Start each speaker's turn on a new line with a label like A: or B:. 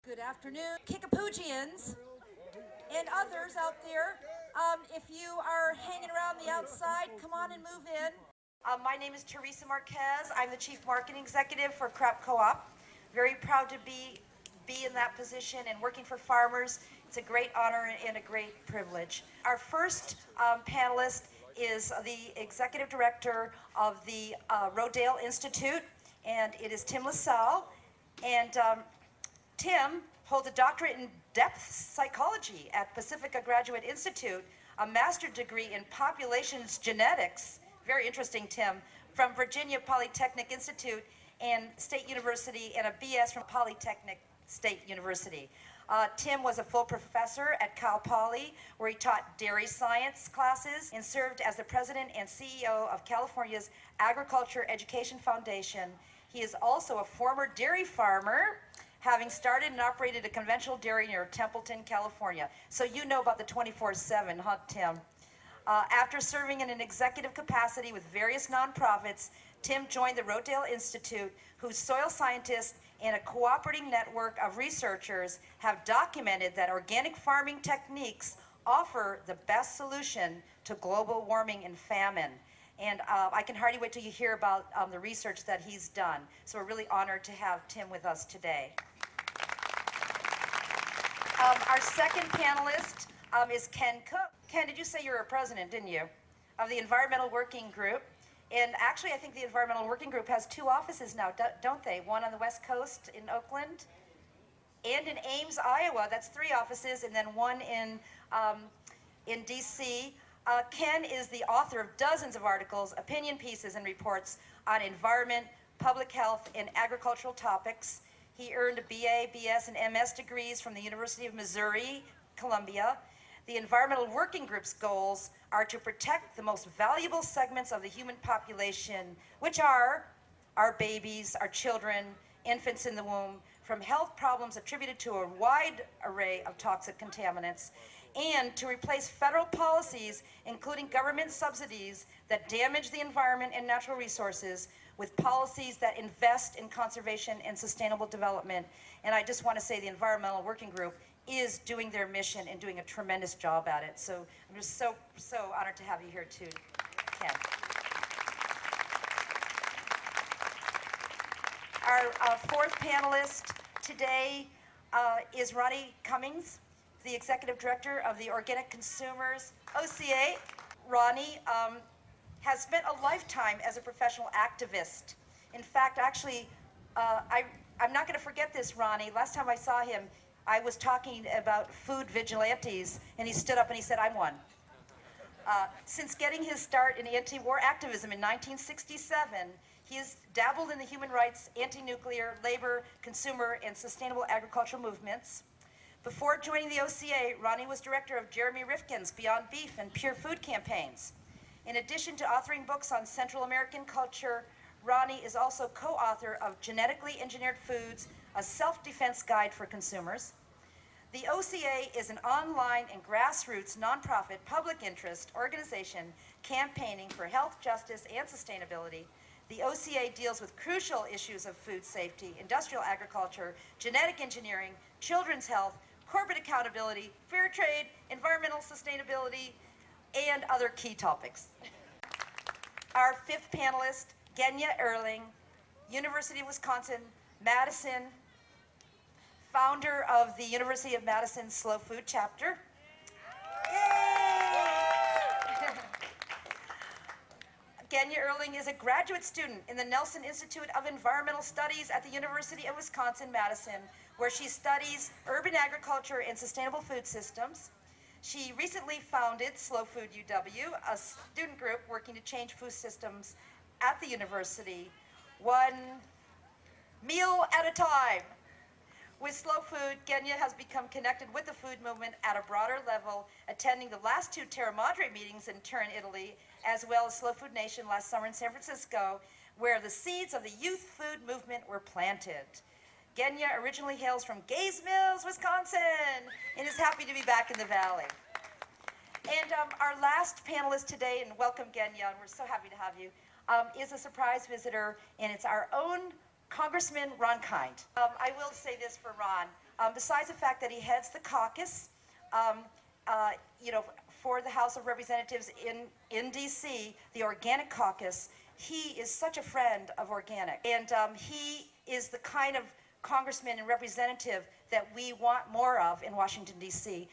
A: Good afternoon, Kickapoogians and others out there. If you are hanging around the outside, come on and move in. My name is Theresa Marquez. I'm the Chief Marketing Executive for Crop Co-op. Very proud to be in that position and working for farmers. It's a great honor and a great privilege. Our first panelist is the Executive Director of the Rodale Institute, and it is Tim LaSalle. And Tim holds a doctorate in depth psychology at Pacifica Graduate Institute, a master's degree in populations genetics, very interesting, Tim, from Virginia Polytechnic Institute and State University, and a BS from Polytechnic State University. Tim was a full professor at Cal Poly, where he taught dairy science classes and served as the president and CEO of California's Agriculture Education Foundation. He is also a former dairy farmer, having started and operated a conventional dairy near Templeton, California. So you know about the 24/7, huh, Tim? After serving in an executive capacity with various nonprofits, Tim joined the Rodale Institute, whose soil scientists and a cooperating network of researchers have documented that organic farming techniques offer the best solution to global warming and famine. And I can hardly wait till you hear about the research that he's done. So we're really honored to have Tim with us today. Our second panelist is Ken Cook. Ken, did you say you were a president, didn't you, of the Environmental Working Group? And actually, I think the Environmental Working Group has two offices now, don't they? One on the West Coast in Oakland and in Ames, Iowa. That's three offices, and then one in D.C. Ken is the author of dozens of articles, opinion pieces, and reports on environment, public health, and agricultural topics. He earned a BA, BS, and MS degrees from the University of Missouri, Columbia. The Environmental Working Group's goals are to protect the most valuable segments of the human population, which are our babies, our children, infants in the womb, from health problems attributed to a wide array of toxic contaminants, and to replace federal policies, including government subsidies that damage the environment and natural resources, with policies that invest in conservation and sustainable development. And I just want to say the Environmental Working Group is doing their mission and doing a tremendous job at it. So I'm just so honored to have you here too, Ken. Our fourth panelist today is Ronnie Cummins, the Executive Director of the Organic Consumers OCA. Ronnie has spent a lifetime as a professional activist. In fact, actually, I'm not going to forget this, Ronnie. Last time I saw him, I was talking about food vigilantes, and he stood up and he said, "I'm one." Since getting his start in anti-war activism in 1967, he has dabbled in the human rights, anti-nuclear, labor, consumer, and sustainable agricultural movements. Before joining the OCA, Ronnie was director of Jeremy Rifkin's Beyond Beef and Pure Food campaigns. In addition to authoring books on Central American culture, Ronnie is also co-author of Genetically Engineered Foods, a self-defense guide for consumers. The OCA is an online and grassroots nonprofit public interest organization campaigning for health, justice, and sustainability. The OCA deals with crucial issues of food safety, industrial agriculture, genetic engineering, children's health, corporate accountability, fair trade, environmental sustainability, and other key topics. Our fifth panelist, Genya Erling, University of Wisconsin, Madison, founder of the University of Madison Slow Food Chapter. Yay! Genya Erling is a graduate student in the Nelson Institute of Environmental Studies at the University of Wisconsin-Madison, where she studies urban agriculture and sustainable food systems. She recently founded Slow Food UW, a student group working to change food systems at the university, one meal at a time. With Slow Food, Genya has become connected with the food movement at a broader level, attending the last two Terra Madre meetings in Turin, Italy, as well as Slow Food Nation last summer in San Francisco, where the seeds of the youth food movement were planted. Genya originally hails from Gays Mills, Wisconsin, and is happy to be back in the Valley. And our last panelist today, and welcome Genya, and we're so happy to have you, is a surprise visitor, and it's our own Congressman Ron Kind. I will say this for Ron. Besides the fact that he heads the caucus, you know, for the House of Representatives in DC, the Organic Caucus, he is such a friend of organic. And he is the kind of congressman and representative that we want more of in Washington, D.C.